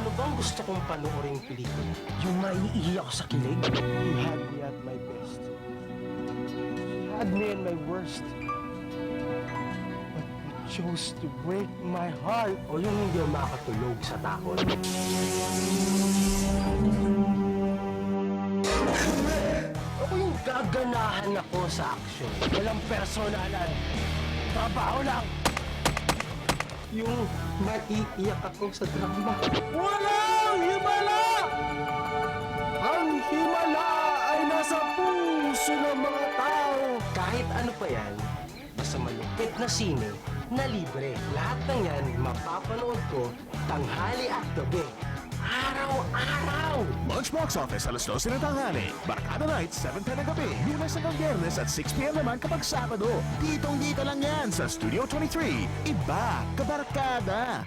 Ano bang gusto kong panooring pelikula? Yung maiihi ako sa kilig. He had me at my best. He had me at my worst. But he chose to break my heart. O yung hindi ako makatulog sa takot. Ako yung gaganahan ako sa action. Walang personalan. Trabaho lang. Yung maiiyak ako sa drama. Walang himala! Ang himala ay nasa puso ng mga tao. Kahit ano pa yan, basta malupit na sine na libre. Lahat ng yan mapapanood ko tanghali at gabi. Araw-araw! Lunch Box Office alas 12 ng tanghali. Barkada Night, 7:10 ng gabi. Lunes hanggang Biyernes at 6 p.m. naman kapag Sabado. Ditong-dito lang yan sa Studio 23. Iba, kabarkada!